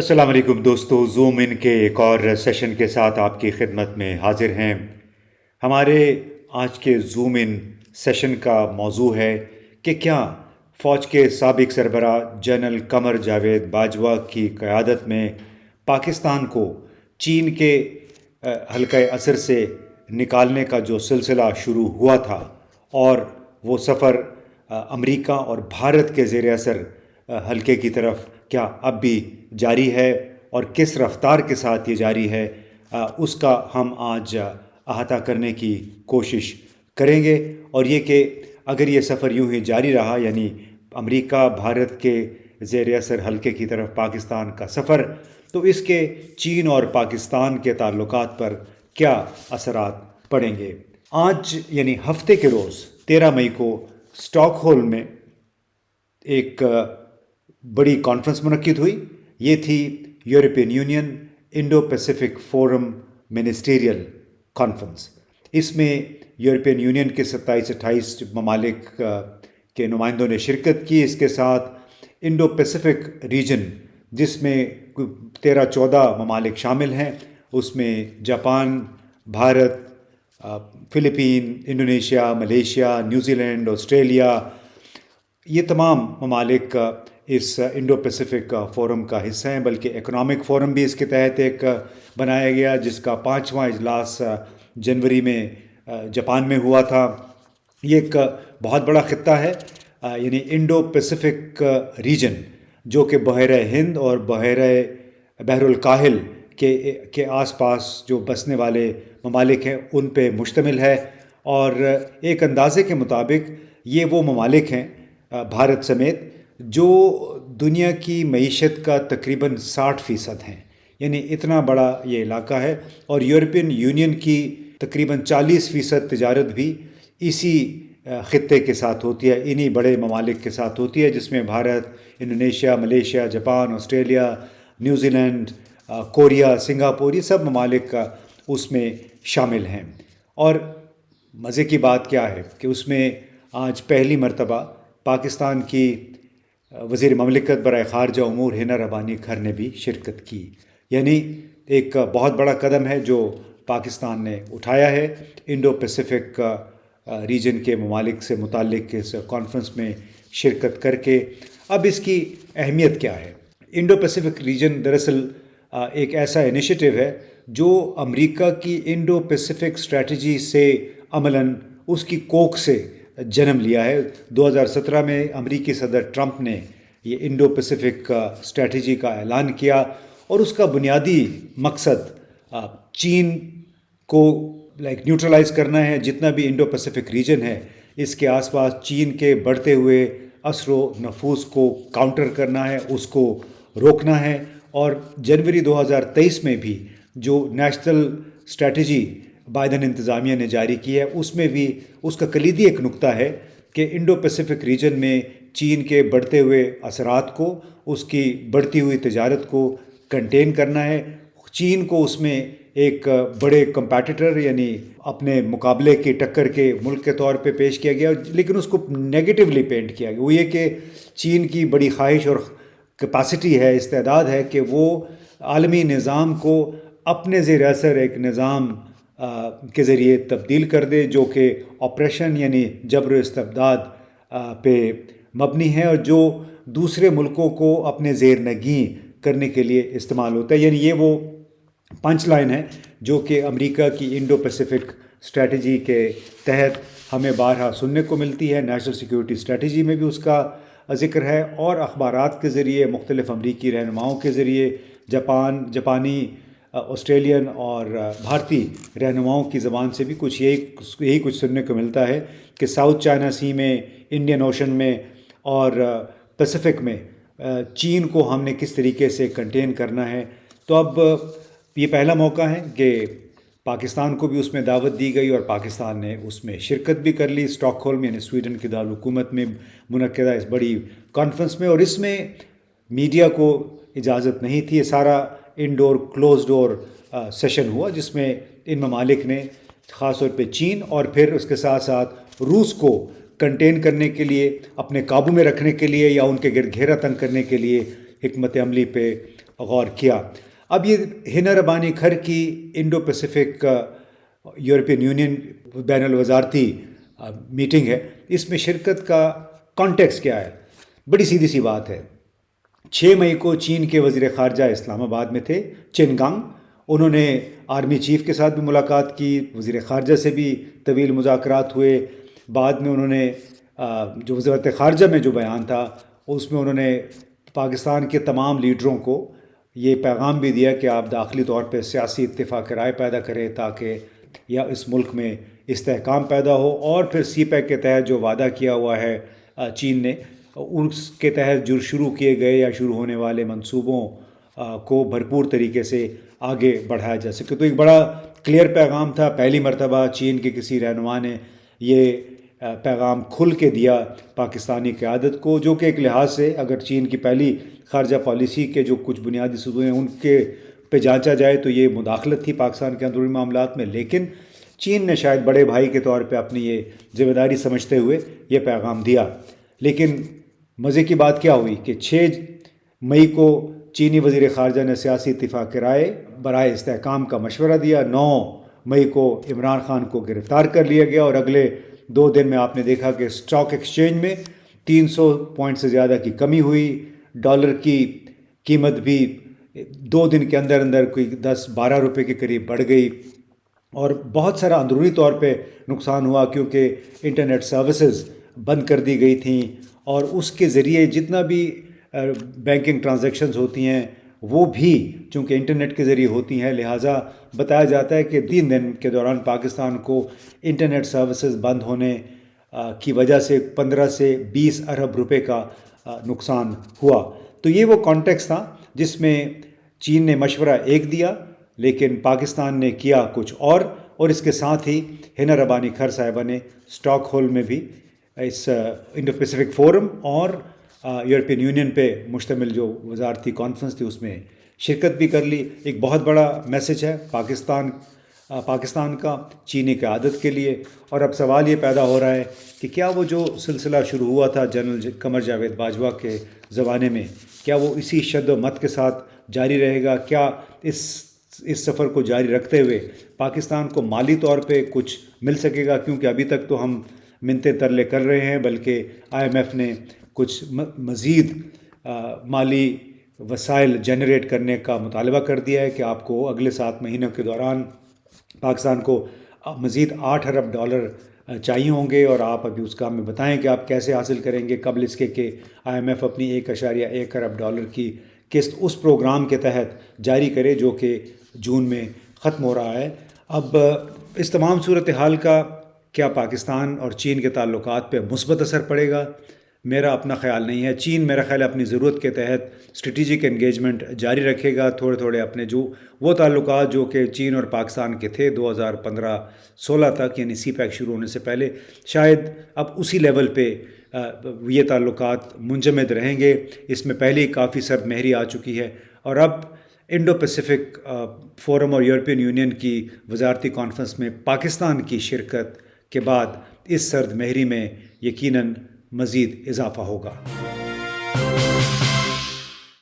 السلام علیکم دوستو، زوم ان کے ایک اور سیشن کے ساتھ آپ کی خدمت میں حاضر ہیں۔ ہمارے آج کے زوم ان سیشن کا موضوع ہے کہ کیا فوج کے سابق سربراہ جنرل قمر جاوید باجوہ کی قیادت میں پاکستان کو چین کے حلقۂ اثر سے نکالنے کا جو سلسلہ شروع ہوا تھا اور وہ سفر امریکہ اور بھارت کے زیر اثر حلقے کی طرف کیا اب بھی جاری ہے اور کس رفتار کے ساتھ یہ جاری ہے، اس کا ہم آج احاطہ کرنے کی کوشش کریں گے۔ اور یہ کہ اگر یہ سفر یوں ہی جاری رہا، یعنی امریکہ بھارت کے زیر اثر حلقے کی طرف پاکستان کا سفر، تو اس کے چین اور پاکستان کے تعلقات پر کیا اثرات پڑیں گے۔ آج یعنی ہفتے کے روز 13 مئی کو اسٹاک ہولم میں ایک بڑی کانفرنس منعقد ہوئی۔ یہ تھی European Union Indo Pacific forum ministerial conference. اس میں یورپین یونین کے 27-28 ممالک کے نمائندوں نے شرکت کی۔ اس کے ساتھ انڈو پیسیفک ریجن، جس میں 13-14 ممالک شامل ہیں، اس میں Japan, Bharat, Philippines, Indonesia, Malaysia, New Zealand, Australia, یہ تمام ممالک اس انڈو پیسیفک فورم کا حصہ ہیں۔ بلکہ اکنامک فورم بھی اس کے تحت ایک بنایا گیا، جس کا 5واں اجلاس جنوری میں جاپان میں ہوا تھا۔ یہ ایک بہت بڑا خطہ ہے، یعنی انڈو پیسیفک ریجن، جو کہ بحیرہ ہند اور بحر الکاہل کے آس پاس جو بسنے والے ممالک ہیں ان پہ مشتمل ہے۔ اور ایک اندازے کے مطابق یہ وہ ممالک ہیں، بھارت سمیت، جو دنیا کی معیشت کا تقریباً 60% ہیں، یعنی اتنا بڑا یہ علاقہ ہے۔ اور یورپین یونین کی تقریباً 40% تجارت بھی اسی خطے کے ساتھ ہوتی ہے، انہی بڑے ممالک کے ساتھ ہوتی ہے، جس میں Bharat, Indonesia, Malaysia, Japan, Australia, New Zealand, Korea, Singapore, یہ سب ممالک اس میں شامل ہیں۔ اور مزے کی بات کیا ہے کہ اس میں آج پہلی مرتبہ پاکستان کی وزیر مملکت برائے خارجہ امور ہنا ربانی کھر نے بھی شرکت کی۔ یعنی ایک بہت بڑا قدم ہے جو پاکستان نے اٹھایا ہے انڈو پیسیفک ریجن کے ممالک سے متعلق اس کانفرنس میں شرکت کر کے۔ اب اس کی اہمیت کیا ہے؟ انڈو پیسیفک ریجن دراصل ایک ایسا انیشیٹو ہے جو امریکہ کی انڈو پیسیفک اسٹریٹجی سے عملاً اس کی کوکھ سے جنم لیا ہے۔ 2017 میں امریکی صدر ٹرمپ نے یہ انڈو پیسیفک اسٹریٹجی کا اعلان کیا، اور اس کا بنیادی مقصد چین کو نیوٹرلائز کرنا ہے۔ جتنا بھی انڈو پیسیفک ریجن ہے، اس کے آس پاس چین کے بڑھتے ہوئے اثر و نفوذ کو کاؤنٹر کرنا ہے، اس کو روکنا ہے۔ اور جنوری 2023 میں بھی جو نیشنل اسٹریٹجی بائیڈن انتظامیہ نے جاری کی ہے، اس میں بھی اس کا کلیدی ایک نقطہ ہے کہ انڈو پیسیفک ریجن میں چین کے بڑھتے ہوئے اثرات کو، اس کی بڑھتی ہوئی تجارت کو کنٹین کرنا ہے۔ چین کو اس میں ایک بڑے کمپیٹیٹر، یعنی اپنے مقابلے کی ٹکر کے ملک کے طور پہ پیش کیا گیا، لیکن اس کو نیگیٹیولی پینٹ کیا گیا۔ وہ یہ کہ چین کی بڑی خواہش اور کیپیسٹی ہے، استعداد ہے کہ وہ عالمی نظام کو اپنے زیر اثر ایک نظام کے ذریعے تبدیل کر دے، جو کہ آپریشن یعنی جبر و استبداد پہ مبنی ہے، اور جو دوسرے ملکوں کو اپنے زیر نگیں کرنے کے لیے استعمال ہوتا ہے۔ یعنی یہ وہ پنچ لائن ہے جو کہ امریکہ کی انڈو پیسیفک اسٹریٹجی کے تحت ہمیں بارہا سننے کو ملتی ہے۔ نیشنل سیکیورٹی اسٹریٹجی میں بھی اس کا ذکر ہے، اور اخبارات کے ذریعے، مختلف امریکی رہنماؤں کے ذریعے، جاپانی، آسٹریلین اور بھارتی رہنماؤں کی زبان سے بھی یہی کچھ سننے کو ملتا ہے کہ ساؤتھ چائنا سی میں، انڈین اوشن میں اور پیسیفک میں چین کو ہم نے کس طریقے سے کنٹین کرنا ہے۔ تو اب یہ پہلا موقع ہے کہ پاکستان کو بھی اس میں دعوت دی گئی، اور پاکستان نے اس میں شرکت بھی کر لی، اسٹاک ہولم یعنی سویڈن کی دارالحکومت میں منعقدہ اس بڑی کانفرنس میں۔ اور اس میں میڈیا کو اجازت نہیں تھی، یہ سارا انڈور کلوز ڈور سیشن ہوا، جس میں ان ممالک نے خاص طور پہ چین اور پھر اس کے ساتھ ساتھ روس کو کنٹین کرنے کے لیے، اپنے قابو میں رکھنے کے لیے، یا ان کے گرد گھیرا تنگ کرنے کے لیے حکمت عملی پہ غور کیا۔ اب یہ ہنا ربانی کھر کی انڈو پیسیفک یورپین یونین بین الوزارتی میٹنگ ہے، اس میں شرکت کا کانٹیکس کیا ہے؟ بڑی سیدھی سی بات ہے۔ 6 مئی کو چین کے وزیر خارجہ اسلام آباد میں تھے، چن گانگ۔ انہوں نے آرمی چیف کے ساتھ بھی ملاقات کی، وزیر خارجہ سے بھی طویل مذاکرات ہوئے۔ بعد میں انہوں نے جو وزارت خارجہ میں جو بیان تھا اس میں انہوں نے پاکستان کے تمام لیڈروں کو یہ پیغام بھی دیا کہ آپ داخلی طور پہ سیاسی اتفاق رائے پیدا کریں تاکہ یا اس ملک میں استحکام پیدا ہو، اور پھر سی پیک کے تحت جو وعدہ کیا ہوا ہے چین نے، اس کے تحت جو شروع کیے گئے یا شروع ہونے والے منصوبوں کو بھرپور طریقے سے آگے بڑھایا جا سکے۔ تو ایک بڑا کلیئر پیغام تھا۔ پہلی مرتبہ چین کے کسی رہنما نے یہ پیغام کھل کے دیا پاکستانی قیادت کو، جو کہ ایک لحاظ سے اگر چین کی پہلی خارجہ پالیسی کے جو کچھ بنیادی ستون ہیں ان کے پہ جانچا جائے تو یہ مداخلت تھی پاکستان کے اندرونی معاملات میں، لیکن چین نے شاید بڑے بھائی کے طور پہ اپنی یہ ذمہ داری سمجھتے ہوئے یہ پیغام دیا۔ لیکن مزے کی بات کیا ہوئی کہ 6 مئی کو چینی وزیر خارجہ نے سیاسی اتفاق رائے برائے استحکام کا مشورہ دیا۔ 9 مئی کو عمران خان کو گرفتار کر لیا گیا، اور اگلے 2 دن میں آپ نے دیکھا کہ اسٹاک ایکسچینج میں 300 پوائنٹ سے زیادہ کی کمی ہوئی، ڈالر کی قیمت بھی 2 دن کے اندر اندر کوئی 10-12 روپے کے قریب بڑھ گئی، اور بہت سارا اندرونی طور پہ نقصان ہوا کیونکہ انٹرنیٹ سروسز بند کر دی گئی تھیں، اور اس کے ذریعے جتنا بھی بینکنگ ٹرانزیکشنز ہوتی ہیں وہ بھی چونکہ انٹرنیٹ کے ذریعے ہوتی ہیں، لہٰذا بتایا جاتا ہے کہ 3 دن کے دوران پاکستان کو انٹرنیٹ سروسز بند ہونے کی وجہ سے 15 سے 20 ارب روپے کا نقصان ہوا۔ تو یہ وہ کانٹیکس تھا جس میں چین نے مشورہ ایک دیا لیکن پاکستان نے کیا کچھ اور اس کے ساتھ ہی ہنا ربانی کھر صاحبہ نے اسٹاک ہولم میں بھی اس انڈو پیسیفک فورم اور یورپین یونین پہ مشتمل جو وزارتی کانفرنس تھی اس میں شرکت بھی کر لی۔ ایک بہت بڑا میسج ہے پاکستان کا چینی قیادت کے لیے، اور اب سوال یہ پیدا ہو رہا ہے کہ کیا وہ جو سلسلہ شروع ہوا تھا جنرل قمر جاوید باجوہ کے زمانے میں، کیا وہ اسی شد و مت کے ساتھ جاری رہے گا؟ کیا اس سفر کو جاری رکھتے ہوئے پاکستان کو مالی طور پہ کچھ مل سکے گا؟ کیونکہ ابھی تک تو ہم منتیں ترلے کر رہے ہیں، بلکہ IMF نے کچھ مزید مالی وسائل جنریٹ کرنے کا مطالبہ کر دیا ہے کہ آپ کو اگلے 7 مہینوں کے دوران پاکستان کو مزید 8 ارب ڈالر چاہیے ہوں گے، اور آپ ابھی اس کام میں بتائیں کہ آپ کیسے حاصل کریں گے قبل اس کے کہ IMF اپنی 1.1 ارب ڈالر کی قسط اس پروگرام کے تحت جاری کرے جو کہ جون میں ختم ہو رہا ہے۔ اب اس تمام صورتحال کا کیا پاکستان اور چین کے تعلقات پہ مثبت اثر پڑے گا؟ میرا اپنا خیال نہیں ہے۔ چین میرا خیال ہے اپنی ضرورت کے تحت اسٹریٹجک انگیجمنٹ جاری رکھے گا، تھوڑے تھوڑے اپنے جو وہ تعلقات جو کہ چین اور پاکستان کے تھے 2015-16 تک، یعنی سی پیک شروع ہونے سے پہلے، شاید اب اسی لیول پہ یہ تعلقات منجمد رہیں گے۔ اس میں پہلے ہی کافی سرد مہری آ چکی ہے، اور اب انڈو پیسیفک فورم اور یورپین یونین کی وزارتی کانفرنس میں پاکستان کی شرکت کے بعد اس سرد مہری میں یقیناً مزید اضافہ ہوگا۔